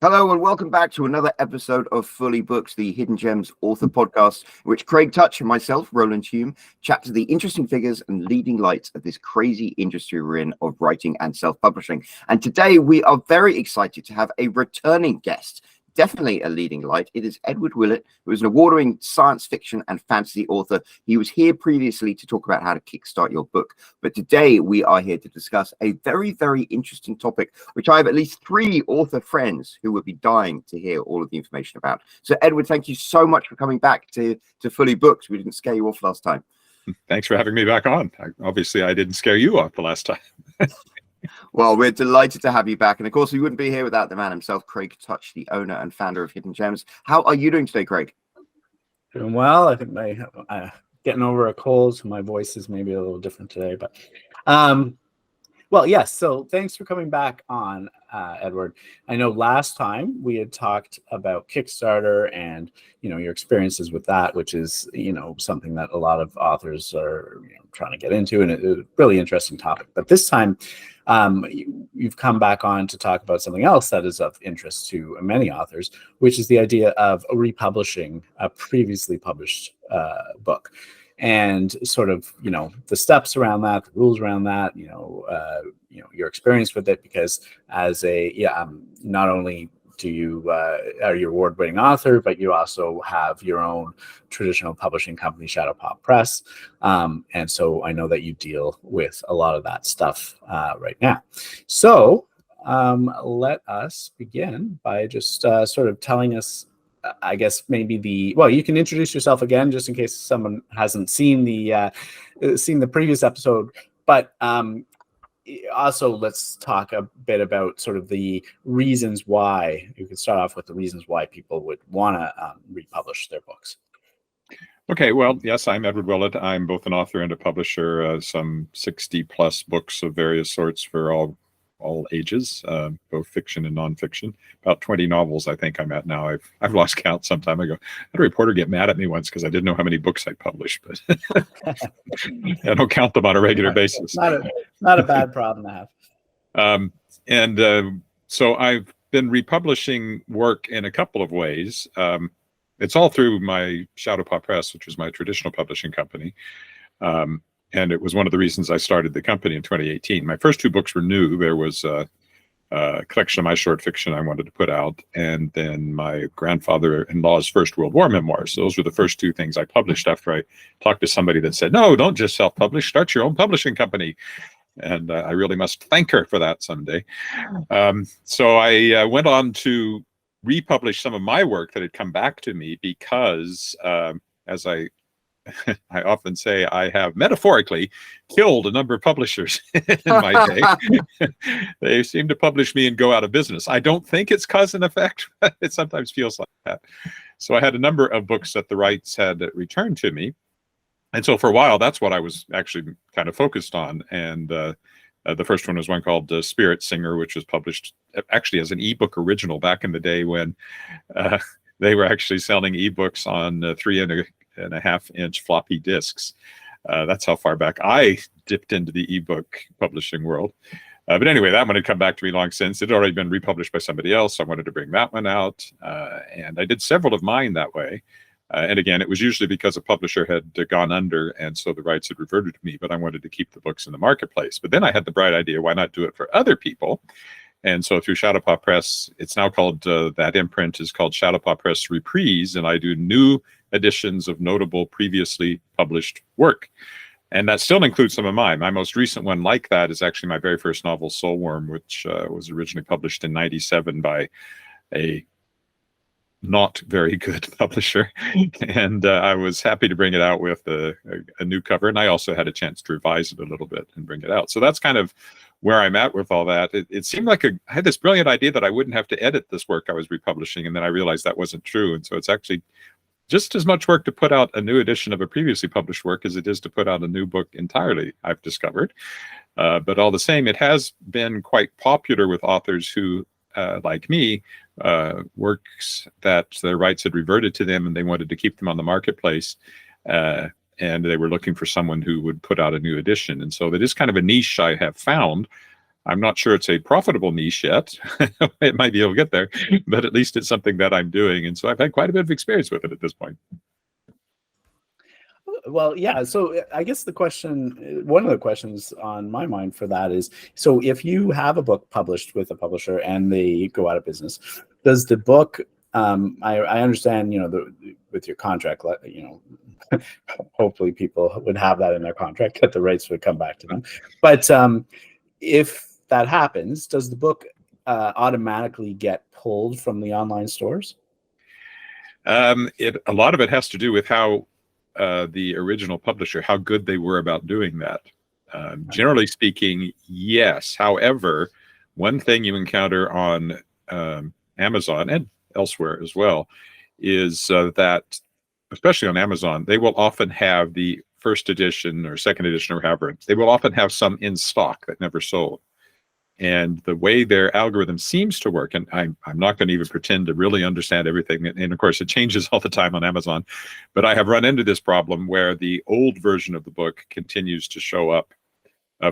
Hello and welcome back to another episode of Fully Books, the Hidden Gems author podcast, in which Craig Touch and myself, Roland Hume, chat to the interesting figures and leading lights of this crazy industry we're in of writing and self-publishing. And today we are very excited to have a returning guest, definitely a leading light. It is Edward Willett, who is an award-winning science fiction and fantasy author. He was here previously to talk about how to kickstart your book. But today we are here to discuss a very, very interesting topic, which I have at least 3 author friends who would be dying to hear all of the information about. So Edward, thank you so much for coming back to Fully Booked. We didn't scare you off last time. Thanks for having me back on. Obviously, I didn't scare you off the last time. Well, we're delighted to have you back. And of course, we wouldn't be here without the man himself, Craig Touch, the owner and founder of Hidden Gems. How are you doing today, Craig? Doing well. I think getting over a cold, so my voice is maybe a little different today. But well, yes. So thanks for coming back on, Edward. I know last time we had talked about Kickstarter and your experiences with that, which is something that a lot of authors are trying to get into, and it's a really interesting topic. But this time, you've come back on to talk about something else that is of interest to many authors, which is the idea of republishing a previously published book. And sort of, the steps around that, the rules around that, your experience with it, because as not only are you award-winning author, but you also have your own traditional publishing company, Shadow Pop Press. And so I know that you deal with a lot of that stuff right now. So let us begin by just sort of telling us, I guess maybe you can introduce yourself again, just in case someone hasn't seen the previous episode. But also, let's talk a bit about sort of the reasons why. You can start off with the reasons why people would want to republish their books. Okay, well, yes, I'm Edward Willett. I'm both an author and a publisher, some 60 plus books of various sorts for all ages, both fiction and nonfiction. About 20 novels, I think I'm at now. I've lost count some time ago. I had a reporter get mad at me once because I didn't know how many books I published, but I don't count them on a regular basis. Not a bad problem to have. So I've been republishing work in a couple of ways. It's all through my Shadow Pop Press, which was my traditional publishing company. And it was one of the reasons I started the company in 2018. My first 2 books were new. There was a collection of my short fiction I wanted to put out, and then my grandfather-in-law's First World War memoirs. So those were the first 2 things I published after I talked to somebody that said, no, don't just self-publish, start your own publishing company. And I really must thank her for that someday. So I went on to republish some of my work that had come back to me because, as I often say, I have metaphorically killed a number of publishers in my day. They seem to publish me and go out of business. I don't think it's cause and effect, but it sometimes feels like that. So I had a number of books that the rights had returned to me. And so for a while, that's what I was actually kind of focused on. And the first one was one called Spirit Singer, which was published actually as an ebook original back in the day when they were actually selling ebooks on 3.5-inch floppy disks. That's how far back I dipped into the ebook publishing world. But anyway, that one had come back to me long since. It had already been republished by somebody else. So I wanted to bring that one out. And I did several of mine that way. And again, it was usually because a publisher had gone under, and so the rights had reverted to me, but I wanted to keep the books in the marketplace. But then I had the bright idea, why not do it for other people? And so through Shadow Pop Press, it's now called, that imprint is called Shadow Pop Press Reprise, and I do new editions of notable previously published work. And that still includes some of mine. My most recent one like that is actually my very first novel, Soulworm, which was originally published in '97 by a not very good publisher. And I was happy to bring it out with a new cover. And I also had a chance to revise it a little bit and bring it out. So that's kind of where I'm at with all that. It seemed like I had this brilliant idea that I wouldn't have to edit this work I was republishing. And then I realized that wasn't true. And so it's actually just as much work to put out a new edition of a previously published work as it is to put out a new book entirely, I've discovered. But all the same, it has been quite popular with authors who, like me, works that their rights had reverted to them and they wanted to keep them on the marketplace. And they were looking for someone who would put out a new edition. And so that is kind of a niche I have found. I'm not sure it's a profitable niche yet. It might be able to get there, but at least it's something that I'm doing. And so I've had quite a bit of experience with it at this point. Well, yeah. So I guess one of the questions on my mind for that is, so if you have a book published with a publisher and they go out of business, does the book, I understand, with your contract, hopefully people would have that in their contract that the rights would come back to them. But if that happens, does the book automatically get pulled from the online stores? A lot of it has to do with how the original publisher, how good they were about doing that. Generally speaking, yes. However, one thing you encounter on Amazon and elsewhere as well is that, especially on Amazon, they will often have the first edition or second edition or however, they will often have some in stock that never sold. And the way their algorithm seems to work, and I'm not going to even pretend to really understand everything, and of course it changes all the time on Amazon, but I have run into this problem where the old version of the book continues to show up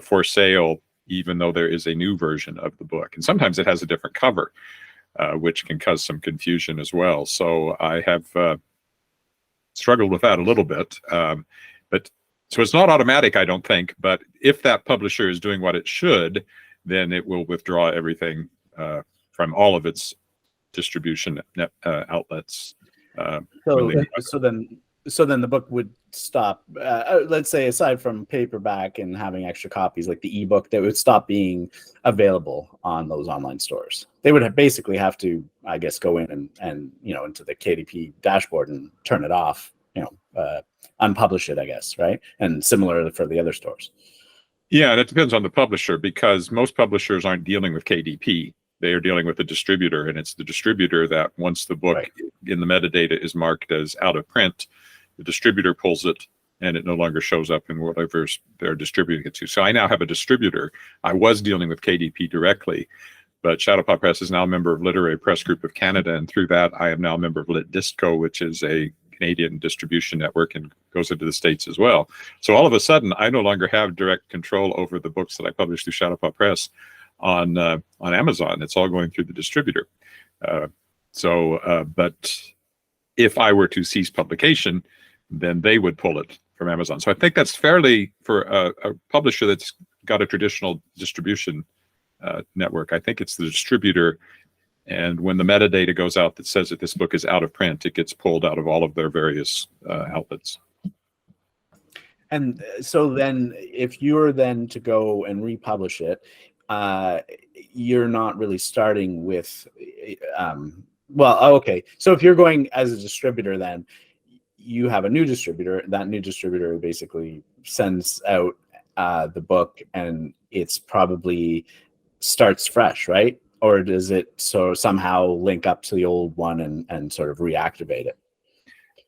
for sale, even though there is a new version of the book. And sometimes it has a different cover, which can cause some confusion as well. So I have struggled with that a little bit. So it's not automatic, I don't think, but if that publisher is doing what it should, then it will withdraw everything from all of its distribution outlets. So then the book would stop. Let's say, aside from paperback and having extra copies, like the ebook, that would stop being available on those online stores. They would basically have to, I guess, go in and into the KDP dashboard and turn it off. Unpublish it, I guess, right? And similar for the other stores. Yeah, that depends on the publisher, because most publishers aren't dealing with KDP. They are dealing with a distributor, and it's the distributor that, once the book in the metadata is marked as out of print, the distributor pulls it and it no longer shows up in whatever they're distributing it to. So I now have a distributor. I was dealing with KDP directly, but Shadowpaw Press is now a member of Literary Press Group of Canada, and through that I am now a member of Lit Distco, which is a Canadian distribution network and goes into the States as well. So all of a sudden, I no longer have direct control over the books that I publish through Shadowpaw Press on Amazon. It's all going through the distributor. But if I were to cease publication, then they would pull it from Amazon. So I think that's fairly, for a publisher that's got a traditional distribution network, I think it's the distributor. And when the metadata goes out that says that this book is out of print, it gets pulled out of all of their various outlets. And so then if you're then to go and republish it, you're not really starting with, okay. So if you're going as a distributor, then you have a new distributor. That new distributor basically sends out the book, and it's probably starts fresh, right? Or does it somehow link up to the old one and sort of reactivate it?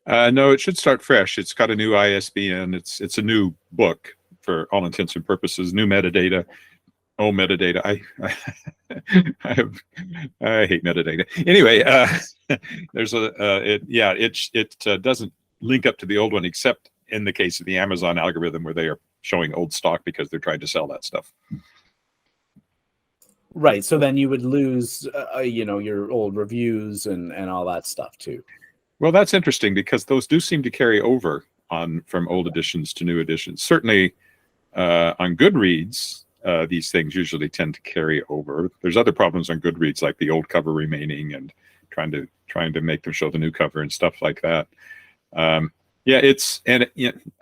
No, it should start fresh. It's got a new ISBN. It's a new book for all intents and purposes. New metadata. Oh, metadata. I hate metadata. Anyway, there's it doesn't link up to the old one, except in the case of the Amazon algorithm, where they are showing old stock because they're trying to sell that stuff. Right. So then you would lose, your old reviews and all that stuff too. Well, that's interesting, because those do seem to carry over from old editions to new editions. Certainly on Goodreads, these things usually tend to carry over. There's other problems on Goodreads, like the old cover remaining and trying to make them show the new cover and stuff like that. I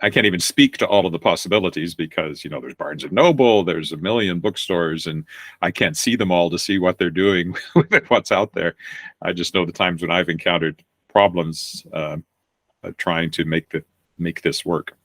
can't even speak to all of the possibilities, because there's Barnes and Noble, there's a million bookstores, and I can't see them all to see what they're doing with what's out there. I just know the times when I've encountered problems trying to make this work.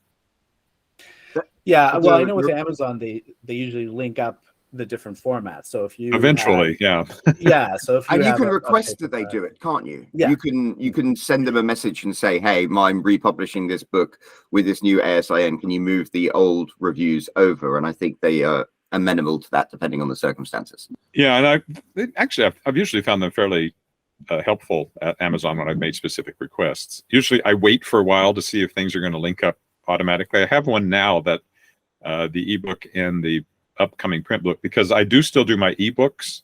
Yeah, well, I know with Amazon they usually link up the different formats. So if you eventually, So if you can request that they do it, can't you? Yeah. You can send them a message and say, "Hey, I'm republishing this book with this new ASIN. Can you move the old reviews over?" And I think they are amenable to that, depending on the circumstances. Yeah, and I've usually found them fairly helpful at Amazon when I've made specific requests. Usually, I wait for a while to see if things are going to link up automatically. I have one now that the ebook and the upcoming print book, because I do still do my ebooks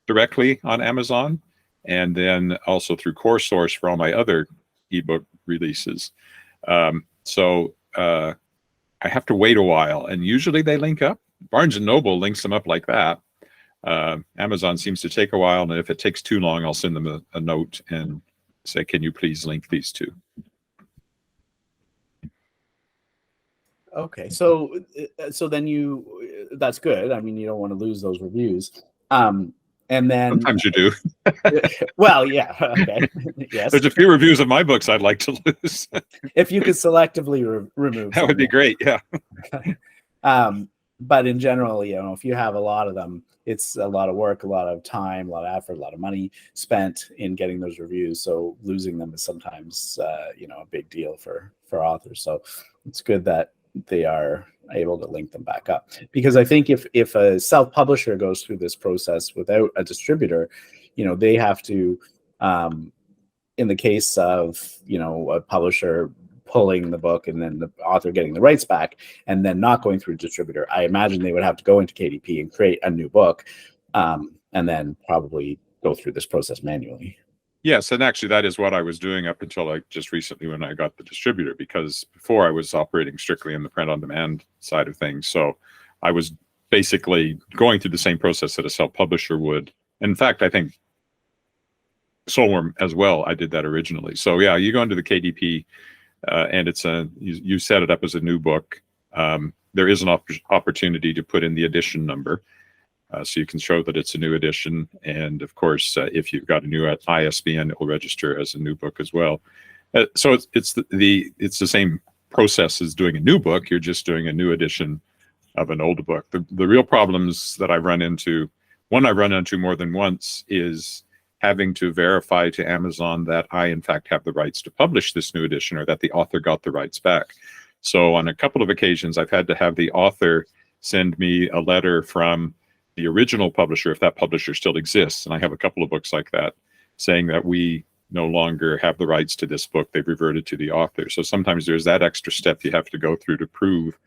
directly on Amazon, and then also through CoreSource for all my other ebook releases. So I have to wait a while, and usually they link up. Barnes and Noble links them up like that. Amazon seems to take a while, and if it takes too long, I'll send them a note and say, can you please link these two? Okay, so then that's good. I mean, you don't want to lose those reviews. And then sometimes you do. Well, yeah, okay. Yes. There's a few reviews of my books I'd like to lose. If you could selectively remove that would be great, yeah. But in general, if you have a lot of them, it's a lot of work, a lot of time, a lot of effort, a lot of money spent in getting those reviews. So losing them is sometimes, a big deal for authors. So it's good that they are able to link them back up, because I think if a self-publisher goes through this process without a distributor, they have to, in the case of a publisher pulling the book and then the author getting the rights back and then not going through a distributor, I imagine they would have to go into KDP and create a new book, and then probably go through this process manually. Yes, and actually that is what I was doing up until just recently when I got the distributor, because before I was operating strictly in the print-on-demand side of things. So I was basically going through the same process that a self-publisher would. In fact, I think Soulworm as well, I did that originally. So yeah, you go into the KDP, and it's you set it up as a new book. There is an opportunity to put in the edition number. So you can show that it's a new edition, and of course, if you've got a new ISBN, it will register as a new book as well. So it's the same process as doing a new book. You're just doing a new edition of an old book. The real problems that I've run into, one I've run into more than once, is having to verify to Amazon that I in fact have the rights to publish this new edition, or that the author got the rights back. So on a couple of occasions, I've had to have the author send me a letter from the original publisher, if that publisher still exists, and I have a couple of books like that, saying that we no longer have the rights to this book. They've reverted to the author. So sometimes there's that extra step you have to go through to prove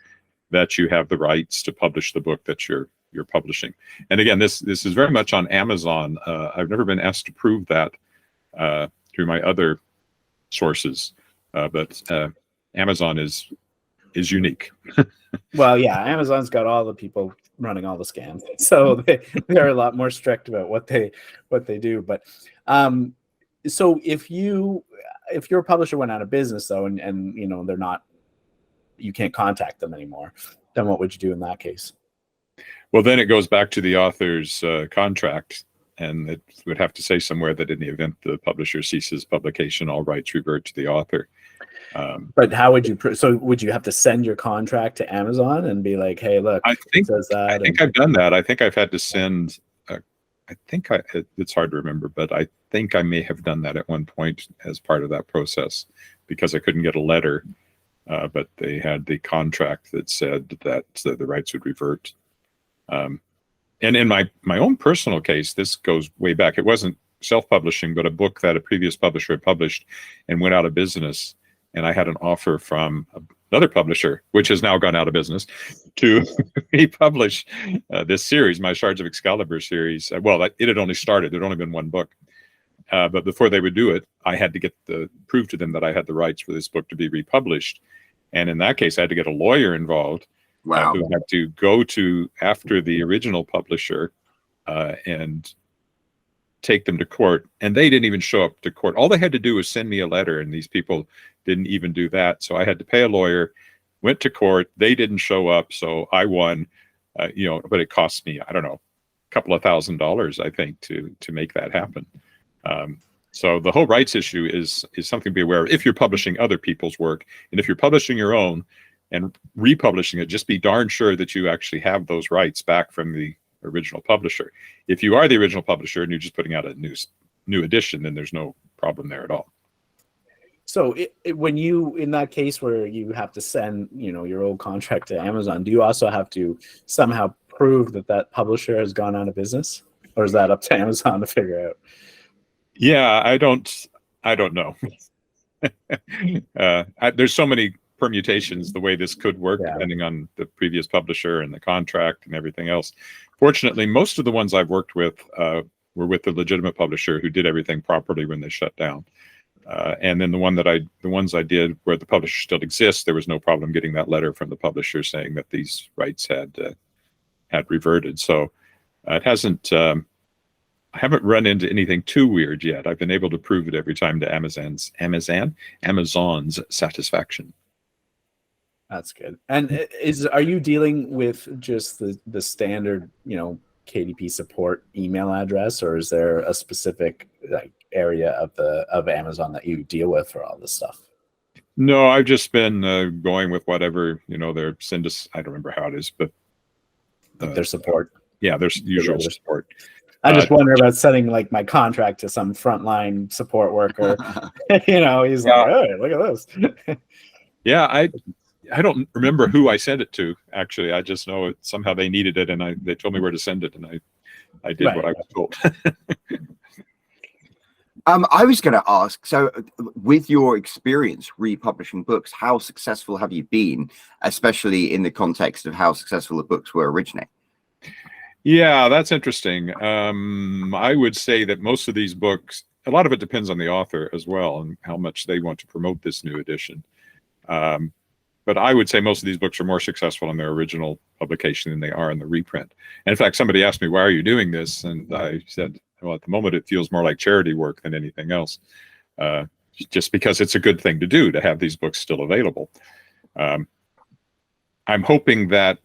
that you have the rights to publish the book that you're publishing. And again, this is very much on Amazon. I've never been asked to prove that through my other sources, but Amazon is unique. Well, yeah, Amazon's got all the people running all the scams, so they're a lot more strict about what they do. But so if your publisher went out of business though, and they're not, you can't contact them anymore, then what would you do in that case? Well, then it goes back to the author's contract, and it would have to say somewhere that in the event the publisher ceases publication, all rights revert to the author. But how would you? So would you have to send your contract to Amazon and be like, "Hey, look"? I think I've done that. I think I've had to send. It's hard to remember, but I think I may have done that at one point as part of that process, because I couldn't get a letter, but they had the contract that said that the rights would revert. And in my own personal case, this goes way back. It wasn't self-publishing, but a book that a previous publisher had published and went out of business. And I had an offer from another publisher, which has now gone out of business, to republish this series, my Shards of Excalibur series. Well, it had only started. There'd only been one book. But before they would do it, I had to prove to them that I had the rights for this book to be republished. And in that case, I had to get a lawyer involved. Wow. Who had to go to after the original publisher and take them to court. And they didn't even show up to court. All they had to do was send me a letter, and these people didn't even do that. So I had to pay a lawyer, went to court. They didn't show up, so I won. But it cost me, I don't know, a couple of $1,000s, I think, to make that happen. So the whole rights issue is something to be aware of if you're publishing other people's work. And if you're publishing your own and republishing it, just be darn sure that you actually have those rights back from the original publisher. If you are the original publisher and you're just putting out a new edition, then there's no problem there at all. So when you, in that case where you have to send, your old contract to Amazon, do you also have to somehow prove that publisher has gone out of business, or is that up to Amazon to figure out? Yeah, I don't know. There's so many permutations the way this could work, Yeah. depending on the previous publisher and the contract and everything else. Fortunately, most of the ones I've worked with were with the legitimate publisher who did everything properly when they shut down. And then the ones I did where the publisher still exists, there was no problem getting that letter from the publisher saying that these rights had reverted. So it hasn't. I haven't run into anything too weird yet. I've been able to prove it every time to Amazon's satisfaction. That's good. And are you dealing with just the standard, KDP support email address, or is there a specific area of Amazon that you deal with for all this stuff? No, I've just been going with whatever their send us. I don't remember how it is, but their support. Yeah, there's usual support. I just wonder about sending my contract to some frontline support worker. He's like, hey, look at this. Yeah, I don't remember who I sent it to. Actually, I just know somehow they needed it, and they told me where to send it, and I did what I was told. I was going to ask, so with your experience republishing books, how successful have you been, especially in the context of how successful the books were originally? Yeah, that's interesting. I would say that most of these books, a lot of it depends on the author as well and how much they want to promote this new edition. But I would say most of these books are more successful in their original publication than they are in the reprint. And in fact, somebody asked me, why are you doing this? And I said, well, at the moment, it feels more like charity work than anything else, just because it's a good thing to do to have these books still available. I'm hoping that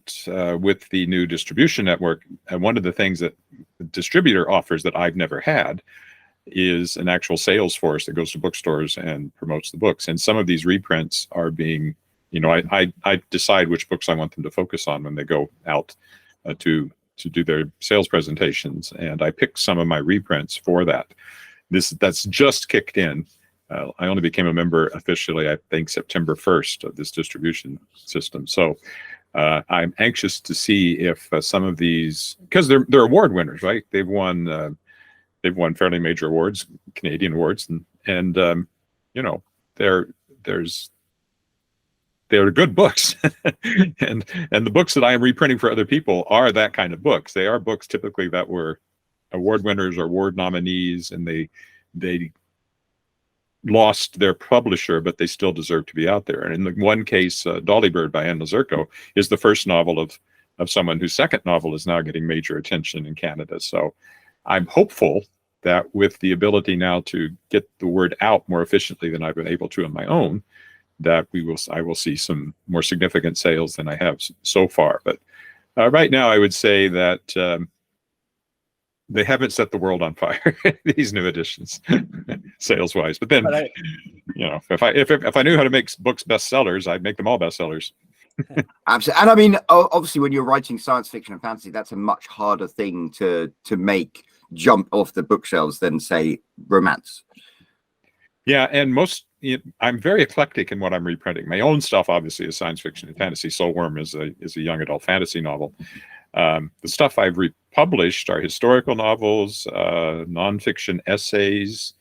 with the new distribution network, one of the things that the distributor offers that I've never had is an actual sales force that goes to bookstores and promotes the books. And some of these reprints are being, I decide which books I want them to focus on when they go out to do their sales presentations. And I pick some of my reprints for that. That's just kicked in. I only became a member officially, I think, September 1st of this distribution system. So I'm anxious to see if some of these, because they're award winners, right? They've won fairly major awards, Canadian awards, and they're good books, and the books that I am reprinting for other people are that kind of books. They are books typically that were award winners or award nominees, and they lost their publisher, but they still deserve to be out there. And in the one case, Dolly Bird by Ann Lazurko is the first novel of someone whose second novel is now getting major attention in Canada. So I'm hopeful that with the ability now to get the word out more efficiently than I've been able to on my own, that I will see some more significant sales than I have so far. But right now, I would say that they haven't set the world on fire, these new editions, sales-wise. But then, if I knew how to make books bestsellers, I'd make them all bestsellers. Absolutely. And I mean, obviously, when you're writing science fiction and fantasy, that's a much harder thing to make jump off the bookshelves than, say, romance. Yeah, and I'm very eclectic in what I'm reprinting. My own stuff, obviously, is science fiction and fantasy. Soulworm is a young adult fantasy novel. The stuff I've republished are historical novels, nonfiction essays.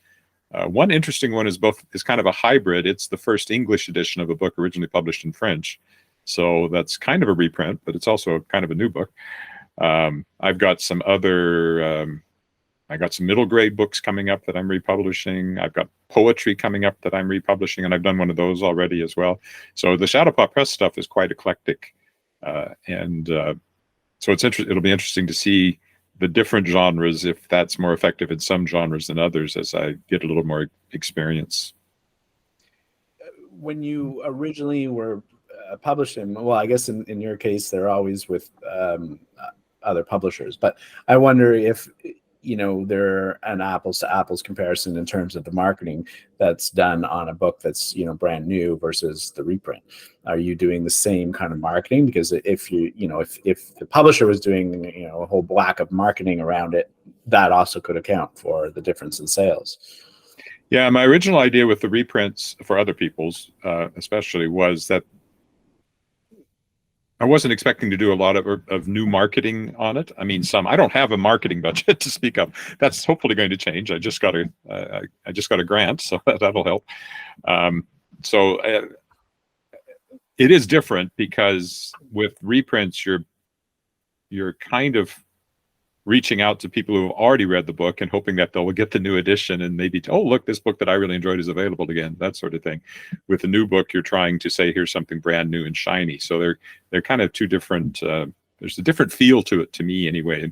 One interesting one is kind of a hybrid. It's the first English edition of a book originally published in French. So that's kind of a reprint, but it's also kind of a new book. I've got some I got some middle grade books coming up that I'm republishing. I've got poetry coming up that I'm republishing, and I've done one of those already as well. So the Shadowpaw Press stuff is quite eclectic. So it'll be interesting to see the different genres, if that's more effective in some genres than others, as I get a little more experience. When you originally were publishing, well, I guess in your case, they're always with other publishers, but I wonder if they're an apples to apples comparison in terms of the marketing that's done on a book that's brand new versus the reprint. Are you doing the same kind of marketing? Because if if the publisher was doing a whole whack of marketing around it, that also could account for the difference in sales. Yeah, my original idea with the reprints for other people's especially was that I wasn't expecting to do a lot of new marketing on it. I mean, I don't have a marketing budget to speak of. That's hopefully going to change. I just got a grant, so that'll help. It is different because with reprints, you're kind of reaching out to people who have already read the book and hoping that they'll get the new edition and maybe, oh, look, this book that I really enjoyed is available again, that sort of thing. With a new book, you're trying to say, here's something brand new and shiny. So they're kind of two different, there's a different feel to it, to me anyway,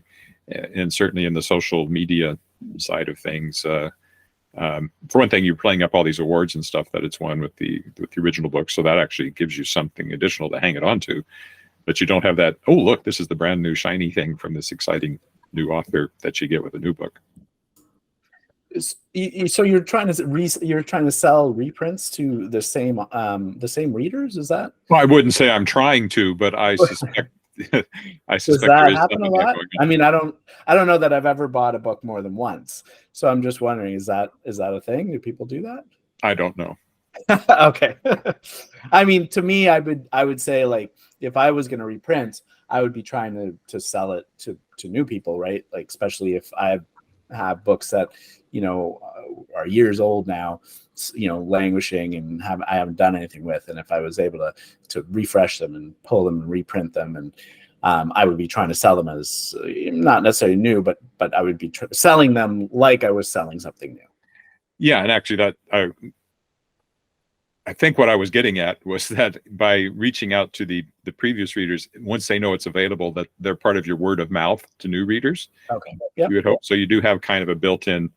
and certainly in the social media side of things. For one thing, you're playing up all these awards and stuff that it's won with the original book, so that actually gives you something additional to hang it on to. But you don't have that, oh, look, this is the brand new shiny thing from this exciting new author that you get with a new book. So you're trying to sell reprints to the same readers? Is that? Well, I wouldn't say I'm trying to, but I suspect. I suspect does that there is happen a lot? I mean, I don't know that I've ever bought a book more than once. So I'm just wondering, is that a thing? Do people do that? I don't know. Okay. I mean, to me, I would say, like, if I was going to reprint, I would be trying to sell it to new people, right? Like, especially if I have books that, are years old now, languishing, and I haven't done anything with. And if I was able to refresh them and pull them and reprint them, and I would be trying to sell them as not necessarily new, but I would be selling them like I was selling something new. Yeah, and actually, that I think what I was getting at was that by reaching out to the previous readers, once they know it's available, that they're part of your word of mouth to new readers. Okay. Yeah. You would hope. So you do have kind of a built-in,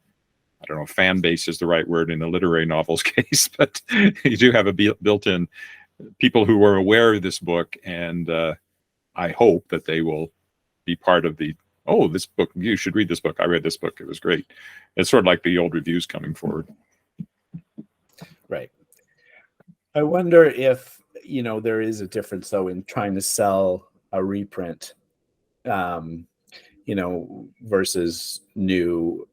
I don't know, fan base is the right word in the literary novels case, but you do have a built-in people who are aware of this book, and I hope that they will be part of the, oh, this book, you should read this book. I read this book. It was great. It's sort of like the old reviews coming forward. Right. I wonder if, there is a difference, though, in trying to sell a reprint, versus new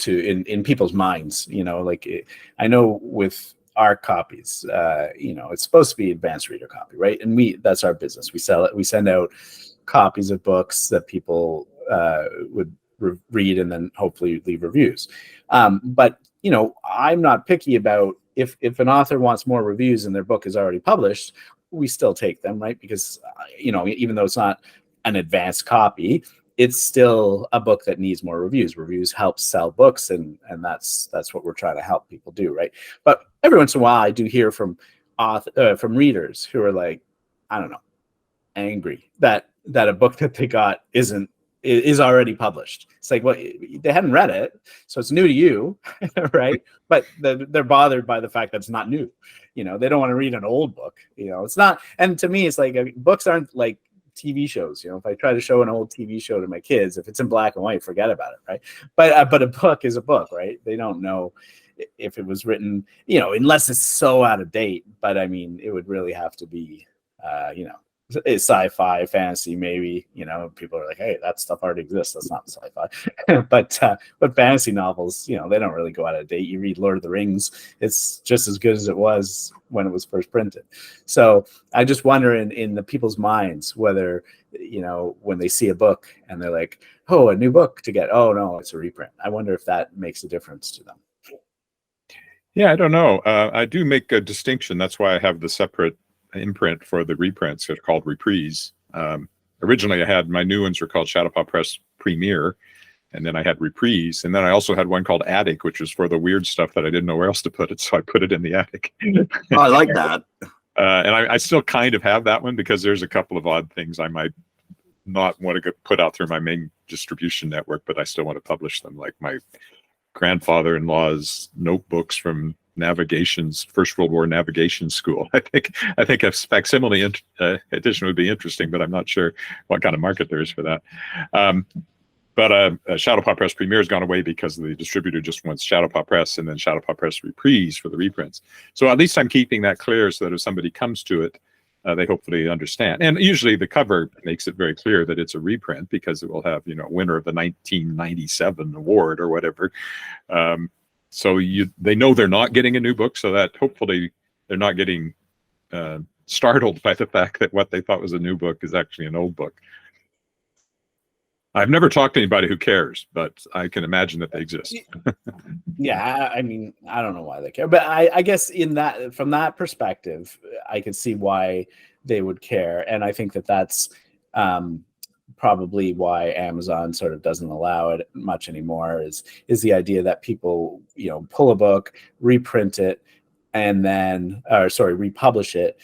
in people's minds. I know with our copies, it's supposed to be advanced reader copy, right? And that's our business. We sell it. We send out copies of books that people would read and then hopefully leave reviews. But I'm not picky about if an author wants more reviews and their book is already published, we still take them, right? Because even though it's not an advanced copy, it's still a book that needs more reviews. Reviews help sell books, and that's what we're trying to help people do, right? But every once in a while, I do hear from readers who are like, I don't know, angry that a book that they got is already published. It's like, well, they hadn't read it, so it's new to you, right? But they're bothered by the fact that it's not new. They don't want to read an old book. It's not. And to me, it's like books aren't like TV shows. If I try to show an old TV show to my kids, if it's in black and white, forget about it, right? But a book is a book, right? They don't know if it was written, unless it's so out of date. But I mean, it would really have to be, it's sci-fi, fantasy, maybe. People are like, hey, that stuff already exists. That's not sci-fi. but fantasy novels, they don't really go out of date. You read Lord of the Rings, it's just as good as it was when it was first printed. So I just wonder in the people's minds whether, when they see a book and they're like, oh, a new book to get. Oh, no, it's a reprint. I wonder if that makes a difference to them. Yeah, I don't know. I do make a distinction. That's why I have the separate imprint for the reprints. They're called Reprise. Originally, I had my new ones were called Shadowpaw Press Premier, and then I had Reprise, and then I also had one called Attic, which was for the weird stuff that I didn't know where else to put it, so I put it in the attic. Oh, I like that. And I still kind of have that one because there's a couple of odd things I might not want to put out through my main distribution network, but I still want to publish them, like my grandfather-in-law's notebooks from First World War navigation school. I think a facsimile edition would be interesting, but I'm not sure what kind of market there is for that. But Shadowpaw Press Premier has gone away because the distributor just wants Shadowpaw Press and then Shadowpaw Press Reprise for the reprints. So at least I'm keeping that clear so that if somebody comes to it, they hopefully understand. And usually the cover makes it very clear that it's a reprint because it will have, winner of the 1997 award or whatever. So they know they're not getting a new book, so that hopefully they're not getting startled by the fact that what they thought was a new book is actually an old book. I've never talked to anybody who cares, but I can imagine that they exist. Yeah, I mean, I don't know why they care, but I guess from that perspective, I could see why they would care, and I think that that's probably why Amazon sort of doesn't allow it much anymore. Is the idea that people pull a book, reprint it, and then republish it,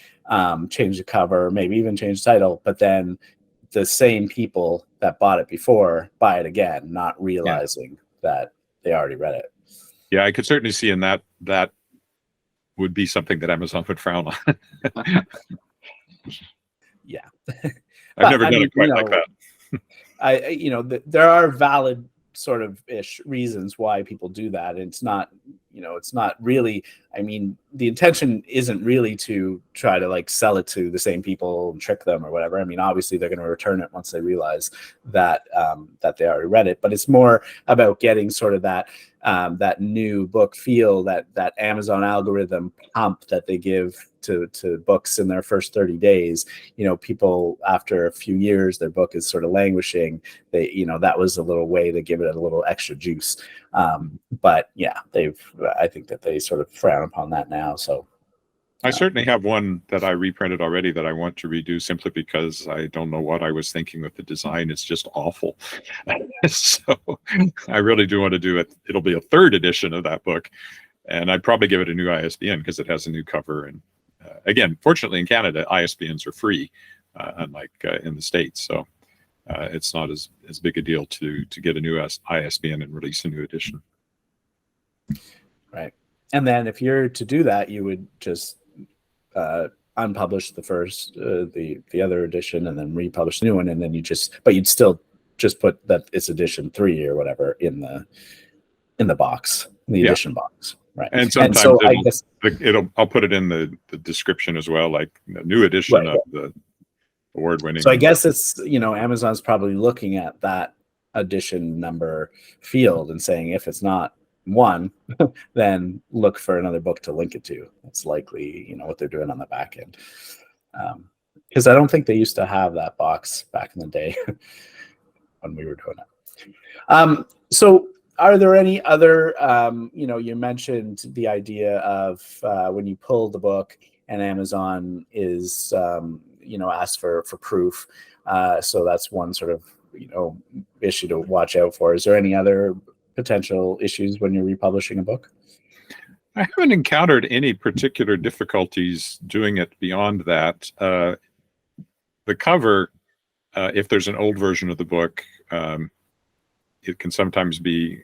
change the cover, maybe even change the title, but then the same people that bought it before buy it again, not realizing that they already read it. Yeah, I could certainly see in that would be something that Amazon would frown on. Yeah. I've never done it quite like that. There are valid sort of ish reasons why people do that. And it's not really, I mean, the intention isn't really to try to like sell it to the same people and trick them or whatever. I mean, obviously they're going to return it once they realize that that they already read it, but it's more about getting sort of that new book feel, that Amazon algorithm pump that they give to books in their first 30 days. People after a few years, their book is sort of languishing. That was a little way to give it a little extra juice. But yeah, I think that they sort of frown upon that now. So I certainly have one that I reprinted already that I want to redo simply because I don't know what I was thinking with the design. It's just awful. So I really do want to do it. It'll be a third edition of that book. And I'd probably give it a new ISBN because it has a new cover. And again, fortunately in Canada, ISBNs are free, unlike in the States. So it's not as big a deal to get a new ISBN and release a new edition. Right. And then if you're to do that, you would just unpublish the first, the other edition, and then republish the new one, and then you'd still just put that it's edition 3 or whatever in the box, in the edition box, right? And sometimes I'll put it in the description as well, like the new edition of the award-winning. So I guess it's Amazon's probably looking at that edition number field and saying if it's not one, then look for another book to link it to. That's likely, what they're doing on the back end. Because I don't think they used to have that box back in the day when we were doing it. So are there any other, you mentioned the idea of when you pull the book and Amazon is, asked for proof. So that's one sort of, issue to watch out for. Is there any other potential issues when you're republishing a book? I haven't encountered any particular difficulties doing it beyond that. The cover, if there's an old version of the book, it can sometimes be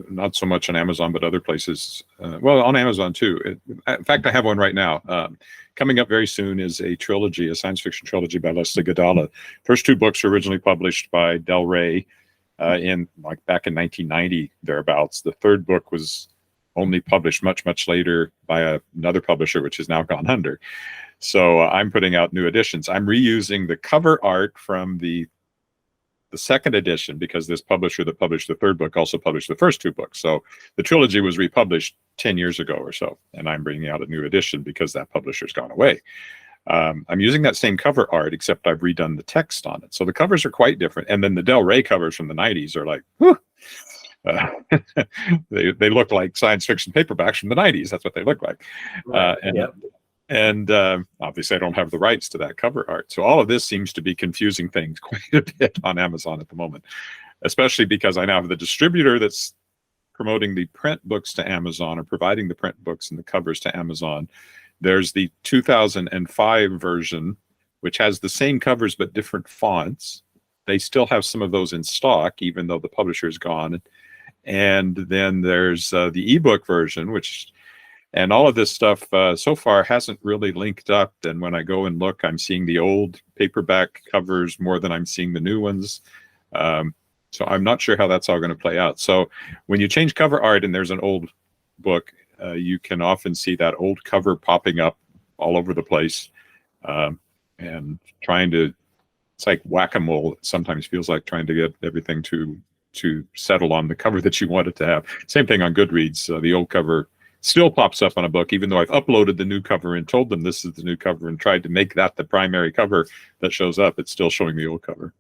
not so much on Amazon, but other places. Well, on Amazon too. In fact, I have one right now. Coming up very soon is a trilogy, a science fiction trilogy by Leslie Godala. First two books were originally published by Del Rey back in 1990 thereabouts. The third book was only published much later by another publisher, which has now gone under. So I'm putting out new editions. I'm reusing the cover art from the second edition because this publisher that published the third book also published the first two books. So the trilogy was republished 10 years ago or so, and I'm bringing out a new edition because that publisher's gone away. I'm using that same cover art, except I've redone the text on it. So the covers are quite different. And then the Del Rey covers from the 90s are like, whew, they look like science fiction paperbacks from the 90s. That's what they look like. And obviously I don't have the rights to that cover art. So all of this seems to be confusing things quite a bit on Amazon at the moment, especially because I now have the distributor that's promoting the print books to Amazon or providing the print books and the covers to Amazon. There's the 2005 version, which has the same covers but different fonts. They still have some of those in stock, even though the publisher's gone. And then there's the ebook version, and all of this stuff so far hasn't really linked up. And when I go and look, I'm seeing the old paperback covers more than I'm seeing the new ones. So I'm not sure how that's all going to play out. So when you change cover art and there's an old book, you can often see that old cover popping up all over the place, and it's like whack-a-mole. It sometimes feels like trying to get everything to settle on the cover that you want it to have. Same thing on Goodreads. The old cover still pops up on a book, even though I've uploaded the new cover and told them this is the new cover and tried to make that the primary cover that shows up. It's still showing the old cover.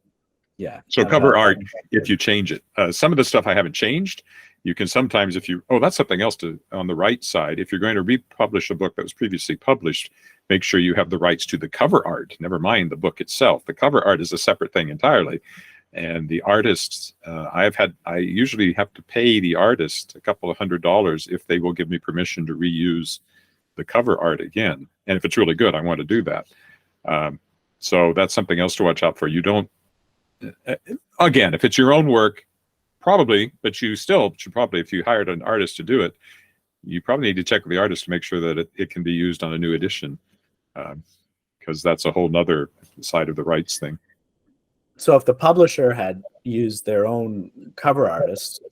Yeah. So cover art, if you change it. Some of the stuff I haven't changed. You can sometimes, if you, that's something else on the right side. If you're going to republish a book that was previously published, make sure you have the rights to the cover art. Never mind the book itself. The cover art is a separate thing entirely. And the artists, I usually have to pay the artist a couple of $100 if they will give me permission to reuse the cover art again. And if it's really good, I want to do that. So that's something else to watch out for. You don't, again, if it's your own work, probably, but you still should probably, if you hired an artist to do it, you probably need to check with the artist to make sure that it can be used on a new edition, because that's a whole nother side of the rights thing. So if the publisher had used their own cover artist,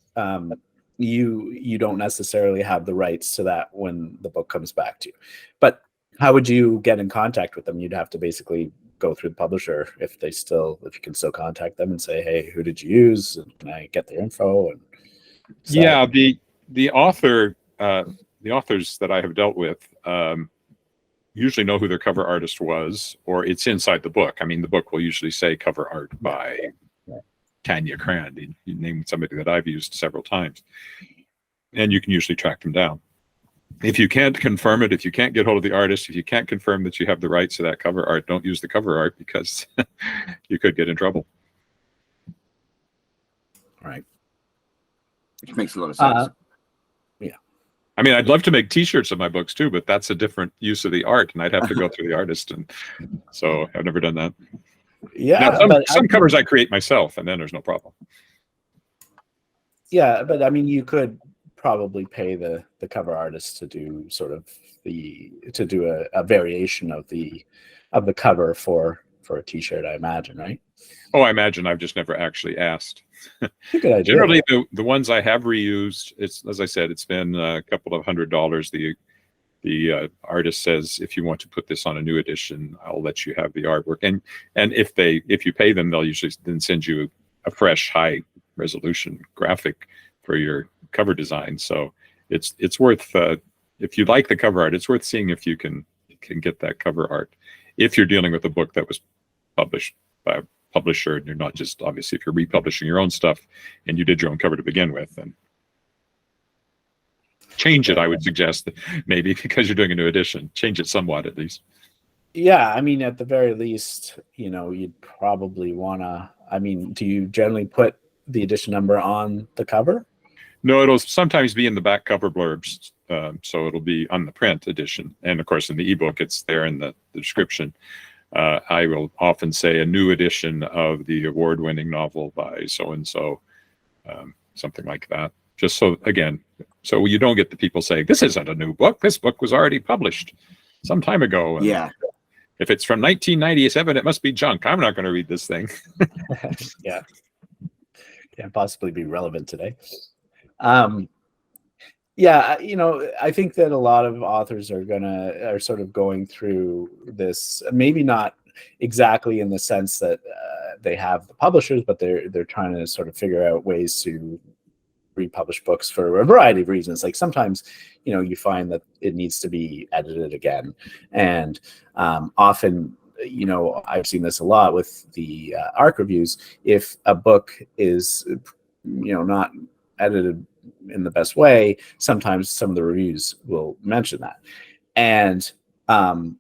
you don't necessarily have the rights to that when the book comes back to you. But how would you get in contact with them? You'd have to basically go through the publisher if you can still contact them and say, hey, who did you use? And can I get their info? And yeah, the authors that I have dealt with usually know who their cover artist was, or it's inside the book. I mean, the book will usually say cover art by Tanya Crand. You name somebody that I've used several times, and you can usually track them down. If you can't confirm it, if you can't get hold of the artist, if you can't confirm that you have the rights to that cover art, don't use the cover art, because you could get in trouble. Right. Which makes a lot of sense. Yeah. I mean, I'd love to make T-shirts of my books too, but that's a different use of the art, and I'd have to go through the artist, and so I've never done that. Yeah. Now, some covers I create myself, and then there's no problem. Yeah, but I mean, you could probably pay the cover artist to do sort of a variation of the cover for a T-shirt, I imagine, right? Oh, I imagine. I've just never actually asked. Good idea. Generally, the ones I have reused, it's, as I said, it's been a couple of $100. The artist says, if you want to put this on a new edition, I'll let you have the artwork. And if you pay them, they'll usually then send you a fresh high resolution graphic for your cover design. So it's worth, if you like the cover art, it's worth seeing if you can get that cover art. If you're dealing with a book that was published by a publisher, and you're not just, obviously, if you're republishing your own stuff and you did your own cover to begin with, and change it, I would suggest, maybe, because you're doing a new edition, change it somewhat at least. Yeah, I mean, at the very least, you'd probably want to, I mean, do you generally put the edition number on the cover? No, it'll sometimes be in the back cover blurbs, so it'll be on the print edition, and of course in the ebook it's there in the description. I will often say a new edition of the award-winning novel by so-and-so, something like that, just so, again, so you don't get the people saying, this isn't a new book, this book was already published some time ago. And yeah. If it's from 1997, it must be junk. I'm not going to read this thing. Yeah. Can't possibly be relevant today. Yeah, I think that a lot of authors are sort of going through this, maybe not exactly in the sense that they have the publishers, but they're trying to sort of figure out ways to republish books for a variety of reasons. Like sometimes, you find that it needs to be edited again, and often, I've seen this a lot with the ARC reviews. If a book is, not edited in the best way, sometimes some of the reviews will mention that, and that's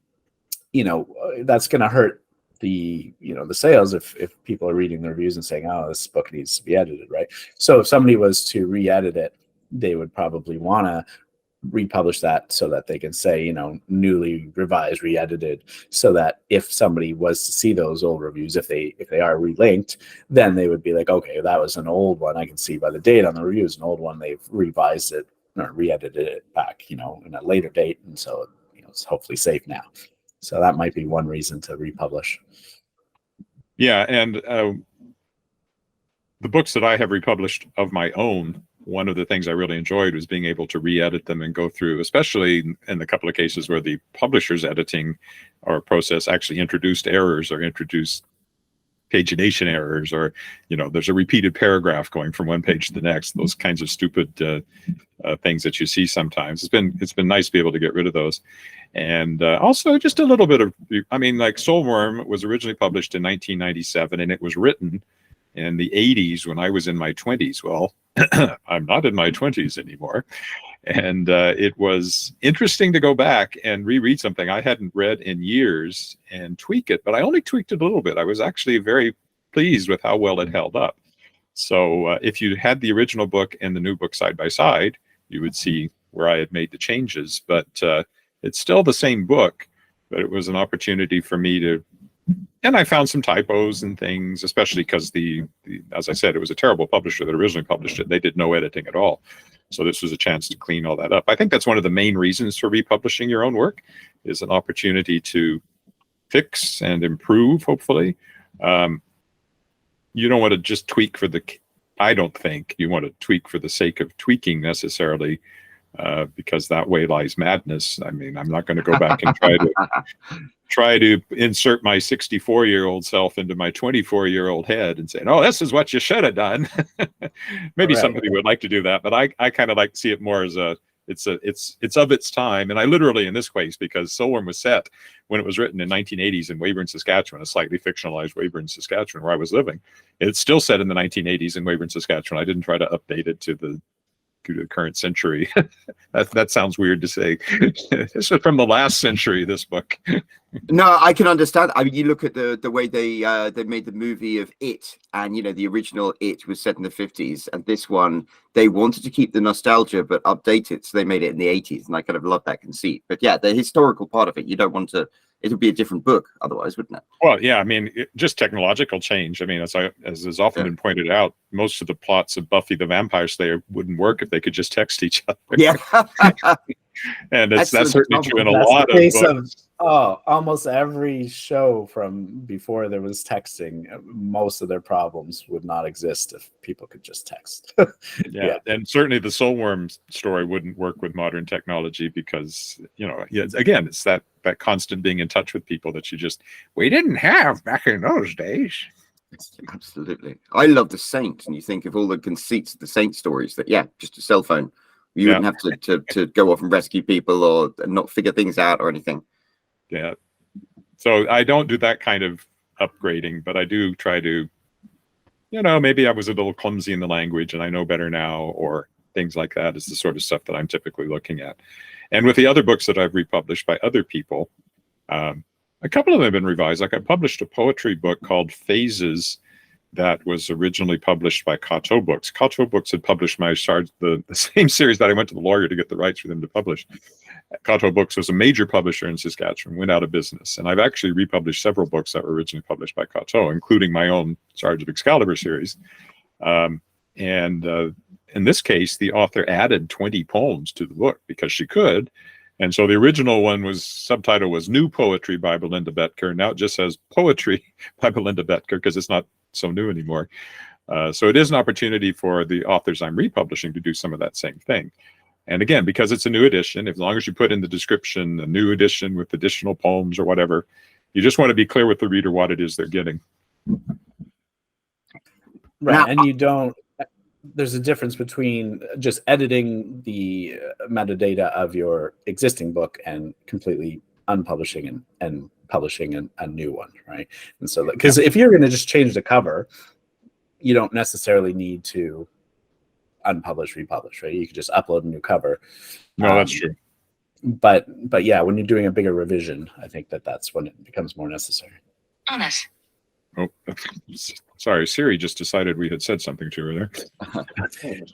going to hurt the sales if people are reading the reviews and saying, oh, this book needs to be edited, right? So if somebody was to re-edit it, they would probably want to republish that so that they can say, newly revised, re-edited, so that if somebody was to see those old reviews, if they are relinked, then they would be like, okay, that was an old one. I can see by the date on the reviews, an old one, they've revised it or re-edited it back, in a later date, and so it's hopefully safe now. So that might be one reason to republish. Yeah, and the books that I have republished of my own, one of the things I really enjoyed was being able to re-edit them and go through, especially in the couple of cases where the publisher's editing or process actually introduced errors or introduced pagination errors, or there's a repeated paragraph going from one page to the next. Those kinds of stupid things that you see sometimes. It's been nice to be able to get rid of those, and also just a little bit of. I mean, like Soulworm was originally published in 1997, and it was written in the 80s when I was in my 20s. Well, I'm not in my 20s anymore. And it was interesting to go back and reread something I hadn't read in years and tweak it, but I only tweaked it a little bit. I was actually very pleased with how well it held up. So if you had the original book and the new book side by side, you would see where I had made the changes. But it's still the same book, but it was an opportunity for me to, and I found some typos and things, especially because as I said, it was a terrible publisher that originally published it. They did no editing at all. So this was a chance to clean all that up. I think that's one of the main reasons for republishing your own work, is an opportunity to fix and improve, hopefully. You don't want to just tweak I don't think you want to tweak for the sake of tweaking necessarily, because that way lies madness. I mean, I'm not going to go back and try to insert my 64-year-old self into my 24-year-old head and say, "Oh, this is what you should have done." Maybe somebody would like to do that, but I kind of like to see it more as it's of its time. And I literally, in this case, because Silworm was set when it was written in 1980s in Weyburn, Saskatchewan, a slightly fictionalized Weyburn, Saskatchewan, where I was living. It's still set in the 1980s in Weyburn, Saskatchewan. I didn't try to update it to the current century. that sounds weird to say. This is from the last century, this book. No, I can understand. I mean, you look at the way they made the movie of It, and the original It was set in the 50s, and this one they wanted to keep the nostalgia but update it, so they made it in the 80s, and I kind of love that conceit. But yeah, the historical part of it, you don't want to. It would be a different book otherwise, wouldn't it? Well, yeah, I mean, just technological change. I mean, as has often been pointed out, most of the plots of Buffy the Vampire Slayer wouldn't work if they could just text each other. Yeah. And that's certainly true in a lot of books. Almost every show from before there was texting, most of their problems would not exist if people could just text. Yeah, and certainly the Silworm story wouldn't work with modern technology because, again, it's that constant being in touch with people that we didn't have back in those days. Absolutely. I love the Saint, and you think of all the conceits of the Saint stories that, just a cell phone. You wouldn't have to go off and rescue people or not figure things out or anything. Yeah. So I don't do that kind of upgrading, but I do try to, maybe I was a little clumsy in the language and I know better now, or things like that is the sort of stuff that I'm typically looking at. And with the other books that I've republished by other people, a couple of them have been revised. Like I published a poetry book called Phases that was originally published by Kato Books. Kato Books had published the same series that I went to the lawyer to get the rights for them to publish. Kato Books was a major publisher in Saskatchewan, went out of business. And I've actually republished several books that were originally published by Kato, including my own Sarge of Excalibur series. And in this case, the author added 20 poems to the book because she could. And so the original one subtitle was New Poetry by Belinda Betker. Now it just says Poetry by Belinda Betker because it's not so new anymore. So it is an opportunity for the authors I'm republishing to do some of that same thing. And again, because it's a new edition, as long as you put in the description, a new edition with additional poems or whatever, you just want to be clear with the reader what it is they're getting. Right. And there's a difference between just editing the metadata of your existing book and completely unpublishing and publishing a new one, right? And so, because if you're going to just change the cover, you don't necessarily need to unpublish, republish, right? You could just upload a new cover. No, that's true. But yeah, when you're doing a bigger revision, I think that's when it becomes more necessary. Honest. Oh, sorry. Siri just decided we had said something to her there.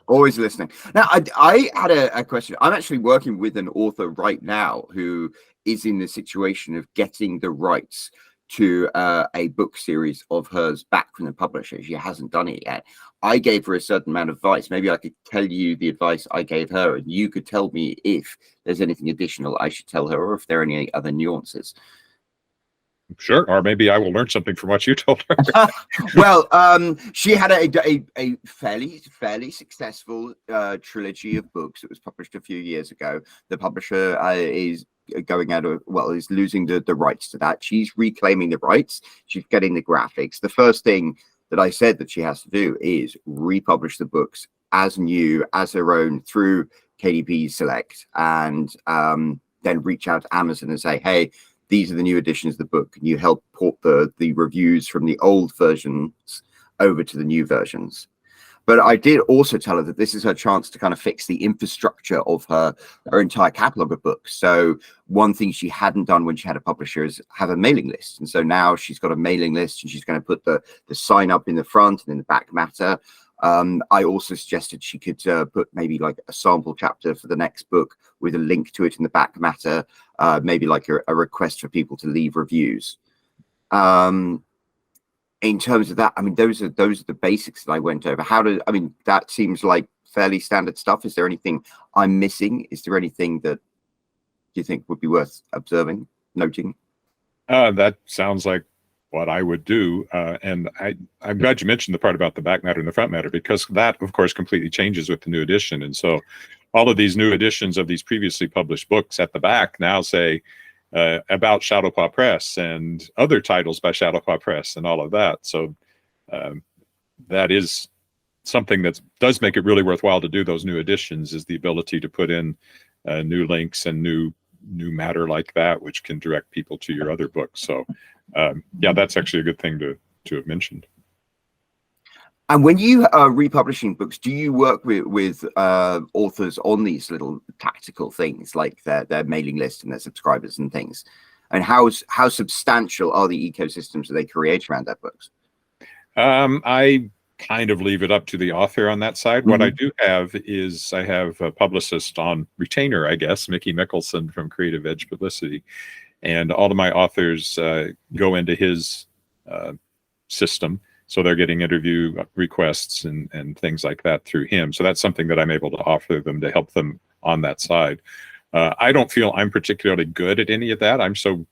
Always listening. Now, I had a question. I'm actually working with an author right now who is in the situation of getting the rights to a book series of hers back from the publisher. She hasn't done it yet. I gave her a certain amount of advice. Maybe I could tell you the advice I gave her, and you could tell me if there's anything additional I should tell her, or if there are any other nuances. Sure, or maybe I will learn something from what you told her. Well, she had a fairly successful trilogy of books that was published a few years ago. The publisher is losing the rights to that. She's reclaiming the rights. She's getting the graphics. The first thing that I said that she has to do is republish the books as new, as her own, through KDP Select, and then reach out to Amazon and say, hey, these are the new editions of the book. Can you help port the reviews from the old versions over to the new versions. But I did also tell her that this is her chance to kind of fix the infrastructure of her entire catalog of books. So one thing she hadn't done when she had a publisher is have a mailing list. And so now she's got a mailing list, and she's going to put the sign up in the front and in the back matter. I also suggested she could put maybe like a sample chapter for the next book with a link to it in the back matter, maybe like a request for people to leave reviews. In terms of that, I mean, those are the basics that I went over. That seems like fairly standard stuff. Is there anything I'm missing? Is there anything that you think would be worth observing, noting? That sounds like what I would do. And I'm glad you mentioned the part about the back matter and the front matter, because that, of course, completely changes with the new edition. And so all of these new editions of these previously published books at the back now say, about Shadowpaw Press and other titles by Shadowpaw Press and all of that. So that is something that does make it really worthwhile to do those new editions, is the ability to put in new links and new matter like that, which can direct people to your other books. So yeah, that's actually a good thing to have mentioned. And when you are republishing books, do you work with authors on these little tactical things like their mailing list and their subscribers and things? And how substantial are the ecosystems that they create around their books? I kind of leave it up to the author on that side. Mm-hmm. What I do have is I have a publicist on retainer, I guess, Mickey Mickelson from Creative Edge Publicity. And all of my authors go into his system. So they're getting interview requests and things like that through him. So that's something that I'm able to offer them to help them on that side. I don't feel I'm particularly good at any of that. I'm so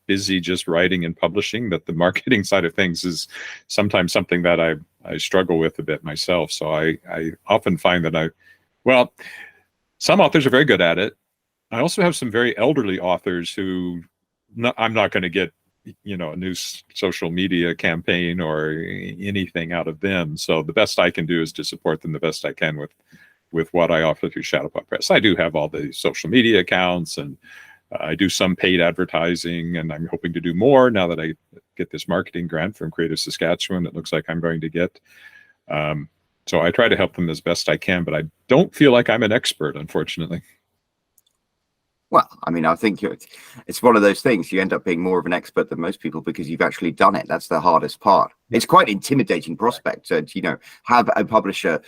busy just writing and publishing that the marketing side of things is sometimes something that I struggle with a bit myself. So I often find that some authors are very good at it. I also have some very elderly authors who I'm not going to get a new social media campaign or anything out of them. So the best I can do is to support them the best I can with what I offer through Shadowpaw Press. I do have all the social media accounts, and I do some paid advertising, and I'm hoping to do more now that I get this marketing grant from Creative Saskatchewan. It looks like I'm going to get. So I try to help them as best I can, but I don't feel like I'm an expert, unfortunately. Well, I mean, I think it's one of those things. You end up being more of an expert than most people because you've actually done it. That's the hardest part. It's quite an intimidating prospect to, have a publisher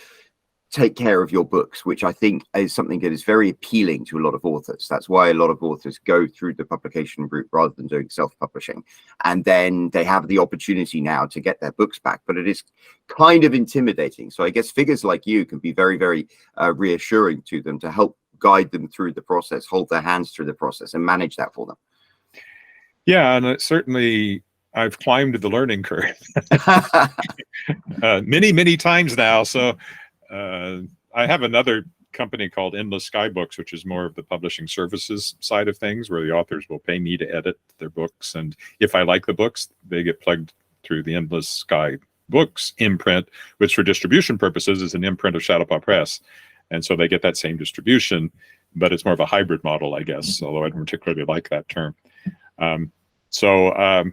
take care of your books, which I think is something that is very appealing to a lot of authors. That's why a lot of authors go through the publication route rather than doing self-publishing. And then they have the opportunity now to get their books back, but it is kind of intimidating. So I guess figures like you can be very, very reassuring to them to help guide them through the process, hold their hands through the process, and manage that for them. Yeah, and certainly I've climbed the learning curve many, many times now. So I have another company called Endless Sky Books, which is more of the publishing services side of things, where the authors will pay me to edit their books. And if I like the books, they get plugged through the Endless Sky Books imprint, which for distribution purposes is an imprint of Shadowpaw Press. And so they get that same distribution, but it's more of a hybrid model, I guess, although I don't particularly like that term. So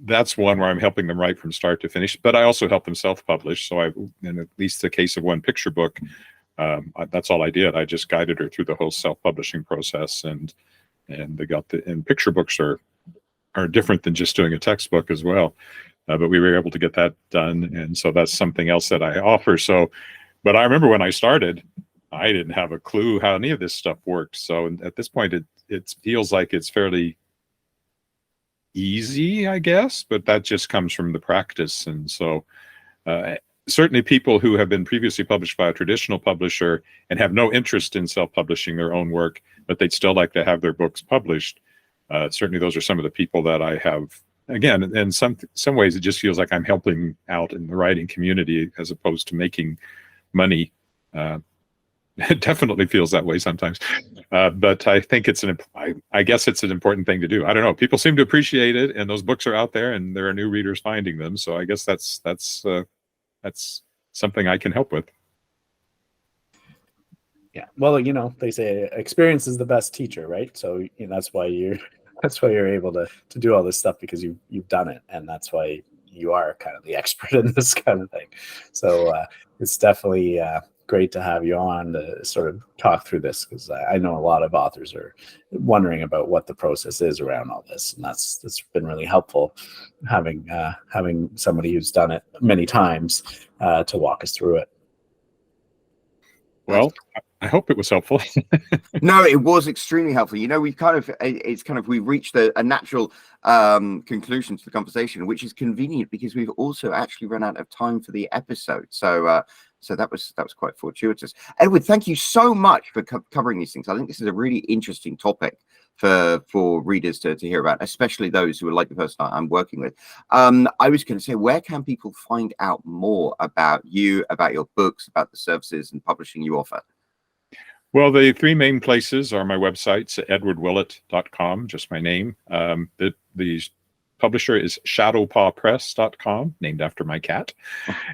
that's one where I'm helping them write from start to finish, but I also help them self-publish. So in at least the case of one picture book, that's all I did. I just guided her through the whole self-publishing process, and picture books are different than just doing a textbook as well. But we were able to get that done. And so that's something else that I offer. So, but I remember when I started, I didn't have a clue how any of this stuff worked. So at this point, it feels like it's fairly easy, I guess, but that just comes from the practice. And so certainly people who have been previously published by a traditional publisher and have no interest in self-publishing their own work, but they'd still like to have their books published. Certainly those are some of the people that I have. Again, in some ways, it just feels like I'm helping out in the writing community as opposed to making money. It definitely feels that way sometimes, but I think I guess it's an important thing to do. I don't know. People seem to appreciate it, and those books are out there, and there are new readers finding them. So I guess that's something I can help with. Yeah. Well, they say experience is the best teacher, right? So that's why you're able to do all this stuff, because you've done it, and that's why you are kind of the expert in this kind of thing. So it's definitely great to have you on to sort of talk through this, because I know a lot of authors are wondering about what the process is around all this, and that's been really helpful having somebody who's done it many times to walk us through it. Well, I hope it was helpful. No, it was extremely helpful. You know, we've reached a natural conclusion to the conversation, which is convenient because we've also actually run out of time for the episode. So that was quite fortuitous. Edward, thank you so much for covering these things. I think this is a really interesting topic for readers to hear about, especially those who are like the person I'm working with. I was going to say, where can people find out more about you, about your books, about the services and publishing you offer? Well, the three main places are my websites, edwardwillett.com, just my name. The publisher is shadowpawpress.com, named after my cat.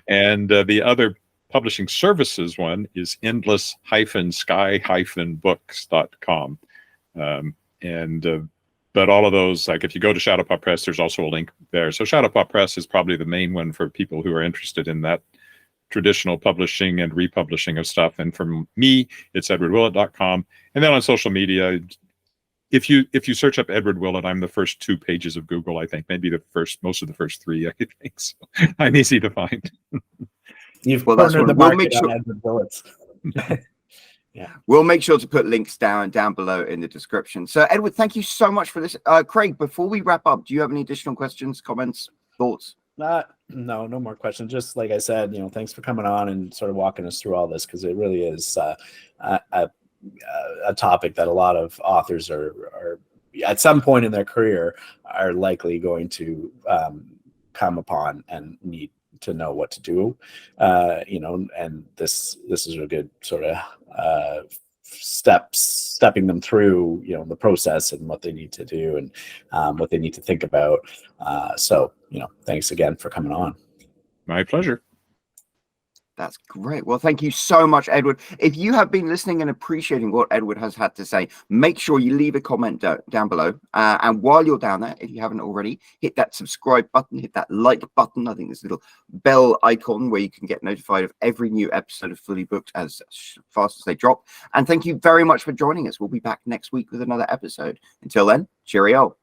And the other publishing services one is endless-sky-books.com. But all of those, like if you go to Shadow Paw Press, there's also a link there. So Shadow Paw Press is probably the main one for people who are interested in that traditional publishing and republishing of stuff. And for me, it's edwardwillett.com. And then on social media, if you search up Edward Willett, I'm the first 2 pages of Google, I think. Maybe most of the first 3, I think. So I'm easy to find. You've cornered the market on Edward Willett. Yeah, we'll make sure to put links down below in the description. So Edward, thank you so much for this. Craig, before we wrap up, do you have any additional questions, comments, thoughts? No more questions. Just like I said, thanks for coming on and sort of walking us through all this, because it really is a topic that a lot of authors are at some point in their career are likely going to come upon and need to know what to do, and this is a good sort of stepping them through, the process and what they need to do and what they need to think about. So, thanks again for coming on. My pleasure. That's great. Well, thank you so much, Edward. If you have been listening and appreciating what Edward has had to say, make sure you leave a comment down below. And while you're down there, if you haven't already, hit that subscribe button, hit that like button. I think there's a little bell icon where you can get notified of every new episode of Fully Booked as fast as they drop. And thank you very much for joining us. We'll be back next week with another episode. Until then, cheerio.